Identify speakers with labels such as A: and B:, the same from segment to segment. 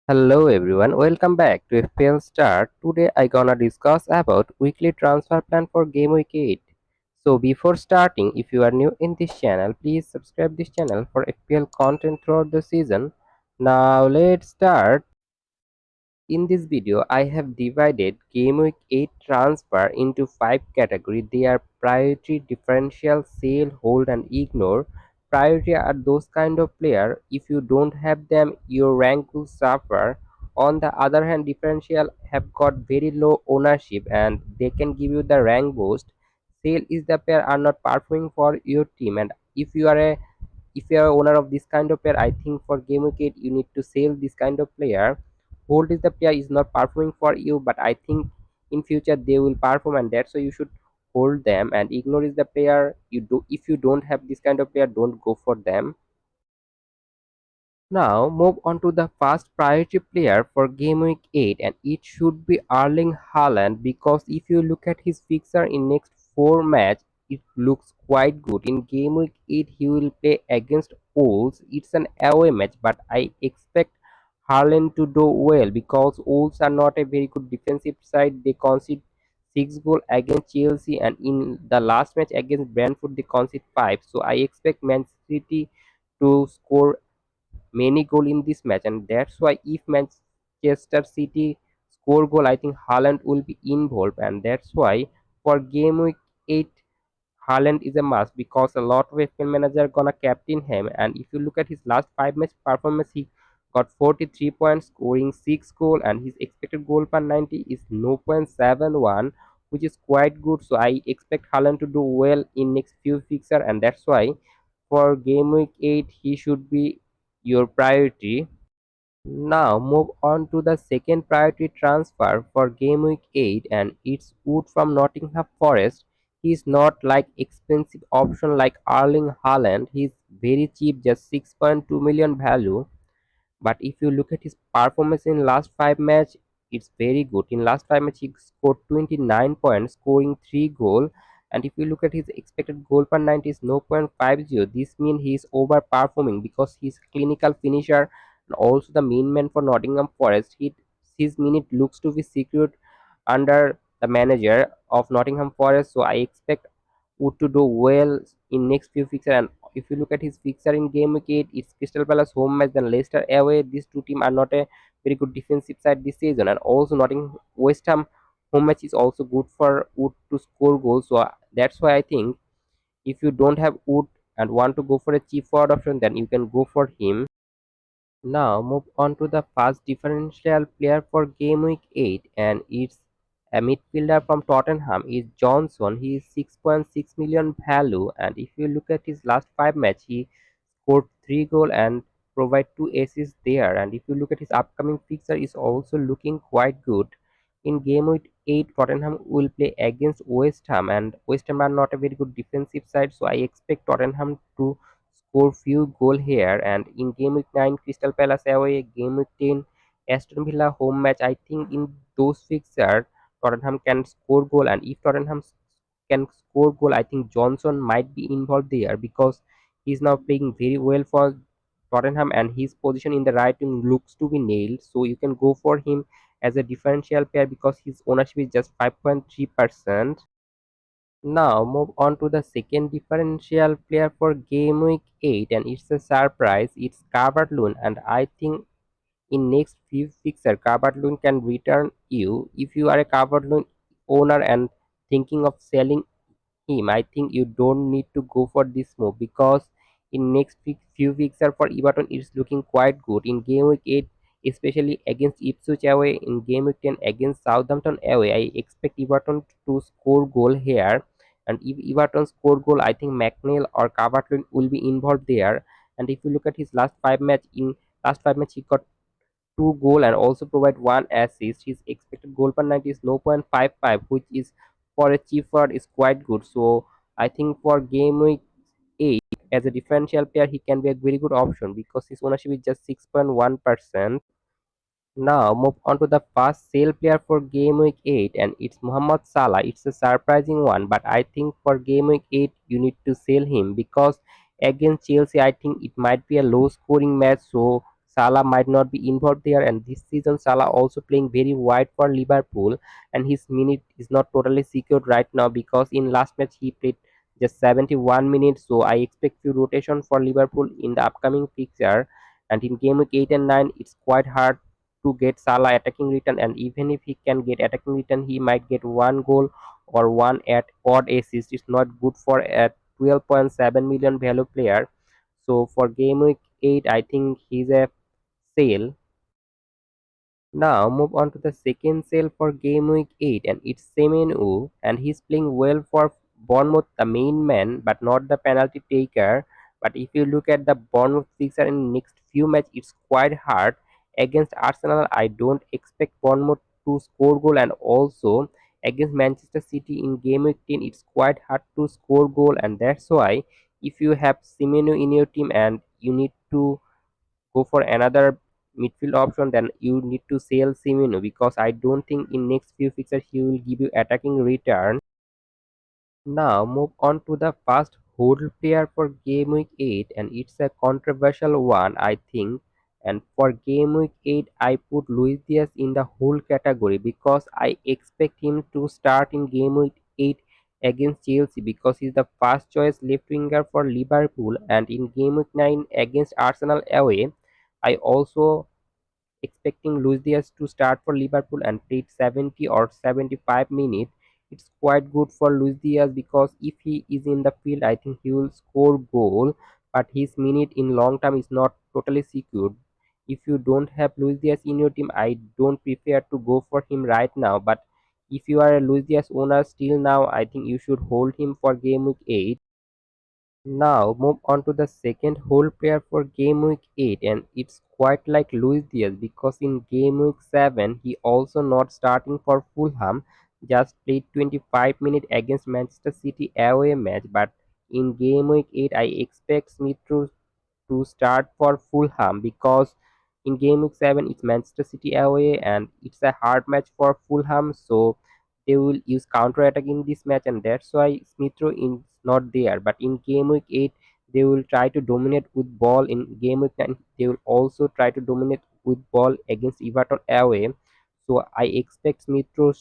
A: Hello everyone, welcome back to FPL Start. Today I gonna discuss about weekly transfer plan for Game Week 8. So before starting, if you are new in this channel, please subscribe this channel for FPL content throughout the season. Now let's start. In this video, I have divided Game Week 8 transfer into 5 categories. They are priority, differential, sale, hold and ignore. Priority are those kind of player. If you don't have them, your rank will suffer. On the other hand, differential have got very low ownership and they can give you the rank boost. Sale is the pair are not performing for your team, and if you are owner of this kind of player, I think for game week 8 you need to sell this kind of player. Hold is the player is not performing for you, but I think in future they will perform, and that's why you should hold them. And ignore is the player you do. If you don't have this kind of player, don't go for them. Now move on to the first priority player for game week 8, and it should be Erling Haaland, because if you look at his fixture in next 4 match, it looks quite good. In game week 8 he will play against Wolves. It's an away match, but I expect Haaland to do well because Wolves are not a very good defensive side. They concede 6 goals against Chelsea, and in the last match against Brentford they concede 5. So I expect Man City to score many goal in this match, and that's why if Manchester City score goal, I think Haaland will be involved, and that's why for game week 8 Haaland is a must, because a lot of FPL manager gonna captain him. And if you look at his last 5 match performance, he got 43 points, scoring 6 goal, and his expected goal per 90 is 0.71, which is quite good. So I expect Haaland to do well in next few fixture, and that's why for game week 8 he should be your priority. Now move on to the second priority transfer for game week 8, and it's Wood from Nottingham Forest. He's not like expensive option like Erling Haaland. He's very cheap, just 6.2 million value. But if you look at his performance in last 5 match, it's very good. In last 5 match, he scored 29 points, scoring 3 goal. And if you look at his expected goal per 90 is 0.50, this means he is overperforming because he's clinical finisher and also the main man for Nottingham Forest. His minute looks to be secured under the manager of Nottingham Forest. So I expect Wood to do well in next few fixture. And if you look at his fixture in game week 8, it's Crystal Palace home match, then Leicester away. These two teams are not a very good defensive side this season, and also Nottingham West Ham home match is also good for Wood to score goals. So that's why I think if you don't have Wood and want to go for a cheap forward option, then you can go for him. Now move on to the first differential player for game week 8, and it's a midfielder from Tottenham is Johnson. He is 6.6 million value, and if you look at his last 5 match, he scored 3 goal and provide 2 assists there. And if you look at his upcoming fixture, is also looking quite good. In game week 8, Tottenham will play against West Ham, and West Ham are not a very good defensive side, so I expect Tottenham to score few goal here. And in game week 9, Crystal Palace away, game week 10, Aston Villa home match, I think in those fixtures Tottenham can score goal, and if Tottenham can score goal, I think Johnson might be involved there because he's now playing very well for Tottenham, and his position in the right wing looks to be nailed. So you can go for him as a differential pair because his ownership is just 5.3%. Now move on to the second differential player for game week 8, and it's a surprise. It's Calvert Lewin, and I think in next few fixer Calvert Lewin can return you. If you are a Calvert Lewin owner and thinking of selling him, I think you don't need to go for this move because in next few weeks are for Everton it's looking quite good. In game week 8, especially against Ipswich away, in game week 10 against Southampton away, I expect Everton to score goal here. And if Everton score goal, I think McNeil or Calvert-Lewin will be involved there. And if you look at his last 5 match he got 2 goal and also provide 1 assist. His expected goal per 90 is 0.55, which is for a cheap forward is quite good. So I think for game week 8 as a differential player he can be a very good option because his ownership is just 6.1%. Now move on to the first sale player for game week 8, and it's Muhammad Salah. It's a surprising one, but I think for game week 8 you need to sell him because against Chelsea I think it might be a low scoring match. So Salah might not be involved there, and this season Salah also playing very wide for Liverpool, and his minute is not totally secured right now because in last match he played just 71 minutes. So I expect few rotation for Liverpool in the upcoming fixture, and in game week 8 and 9 it's quite hard to get Salah attacking return, and even if he can get attacking return, he might get one goal or one at odd assist. It's not good for a 12.7 million value player. So for game week 8, I think he's a sale. Now move on to the second sale for game week 8, and it's Semeneu, and he's playing well for Bournemouth, the main man but not the penalty taker. But if you look at the Bournemouth fixture in next few matches, it's quite hard. Against Arsenal, I don't expect Bournemouth to score goal, and also against Manchester City in game week 10 it's quite hard to score goal, and that's why if you have Semeneu in your team and you need to go for another midfield option, then you need to sell Simino because I don't think in next few fixtures he will give you attacking return. Now move on to the first hold player for game week 8, and it's a controversial one I think. And for game week 8 I put Luis Diaz in the hold category because I expect him to start in game week 8 against Chelsea because he's the first choice left winger for Liverpool, and in game week 9 against Arsenal away I also expecting Luis Diaz to start for Liverpool and played 70 or 75 minutes. It's quite good for Luis Diaz because if he is in the field, I think he will score goal. But his minute in long term is not totally secured. If you don't have Luis Diaz in your team, I don't prefer to go for him right now. But if you are a Luis Diaz owner still now, I think you should hold him for game week 8. Now move on to the second whole player for game week 8, and it's quite like Luis Diaz because in game week 7 he also not starting for Fulham, just played 25 minutes against Manchester City away match, but in game week 8 I expect Smith to start for Fulham because in game week 7 it's Manchester City away and it's a hard match for Fulham, so they will use counter attack in this match, and that's why Smith Rowe is not there. But in game week 8 they will try to dominate with ball. In game week 9 they will also try to dominate with ball against Everton away, so I expect Smith Rowe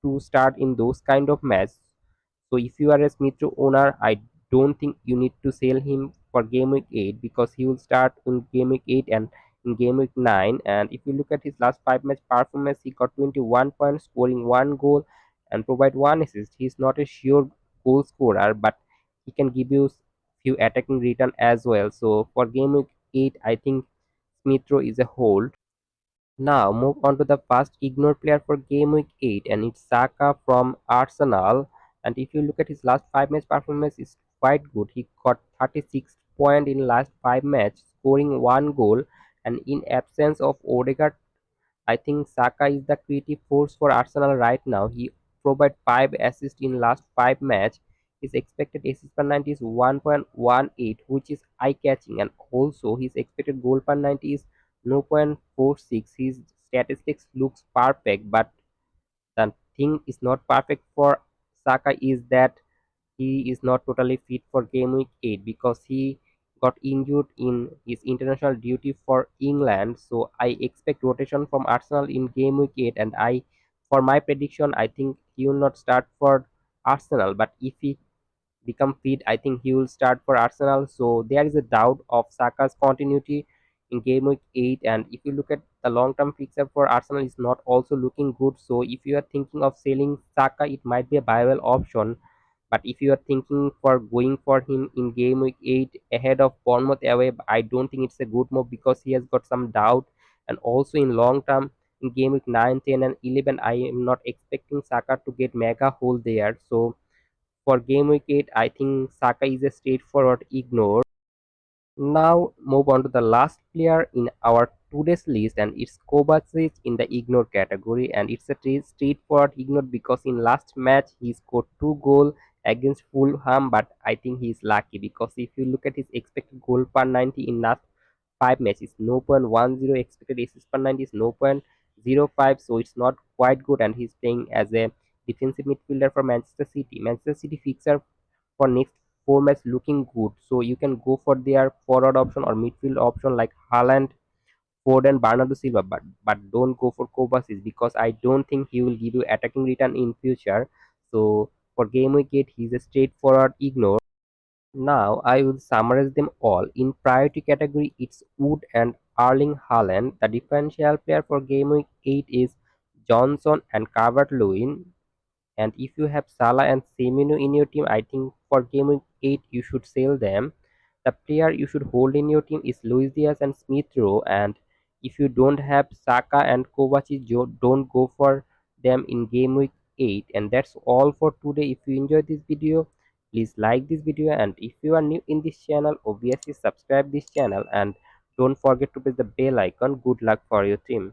A: to start in those kind of match. So if you are a Smith owner, I don't think you need to sell him for game week 8 because he will start in game week 8 and in game week 9. And if you look at his last 5 match performance, he got 21 points, scoring one goal and provide one assist. He's not a sure goal scorer, but he can give you few attacking return as well. So for game week 8, I think Smith is a hold. Now move on to the first ignored player for game week 8, and it's Saka from Arsenal. And if you look at his last 5 match performance, it's quite good. He got 36 points in last 5 match, scoring one goal. And in absence of Odegaard, I think Saka is the creative force for Arsenal right now. He provided 5 assists in last 5 match. His expected assist per 90 is 1.18, which is eye-catching, and also his expected goal per 90 is 0.46. His statistics looks perfect, but the thing is not perfect for Saka is that he is not totally fit for game week 8 because he got injured in his international duty for England. So I expect rotation from Arsenal in game week 8, and I for my prediction I think he will not start for Arsenal, but if he become fit, I think he will start for Arsenal. So there is a doubt of Saka's continuity in game week 8. And if you look at the long-term fixture for Arsenal, is not also looking good. So if you are thinking of selling Saka, it might be a viable option. But if you are thinking for going for him in game week 8 ahead of Bournemouth away, I don't think it's a good move because he has got some doubt. And also in long term, in game week 9, 10, and 11, I am not expecting Saka to get mega hole there. So for game week 8, I think Saka is a straightforward ignore. Now move on to the last player in our today's list, and it's Kovacic in the ignore category, and it's a straightforward ignore because in last match he scored 2 goals against Fulham, but I think he's lucky because if you look at his expected goal per 90 in last 5 matches, 0.10, expected assist per 90 is 0.05, so it's not quite good, and he's playing as a defensive midfielder for Manchester City. Manchester City fixture for next 4 match looking good, so you can go for their forward option or midfield option like Haaland Ford and Bernardo Silva, but don't go for Kovacic because I don't think he will give you attacking return in future. So for game week 8, he's a straightforward ignore. Now I will summarize them all. In priority category, it's Wood and Erling Haaland. The differential player for game week 8 is Johnson and Calvert-Lewin. And if you have Salah and Semenyo in your team, I think for game week 8 you should sell them. The player you should hold in your team is Luis Diaz and Smith Rowe. And if you don't have Saka and Kovacic, don't go for them in game week 8. And that's all for today. If you enjoyed this video, please like this video. And if you are new in this channel, obviously subscribe this channel and don't forget to press the bell icon. Good luck for your team.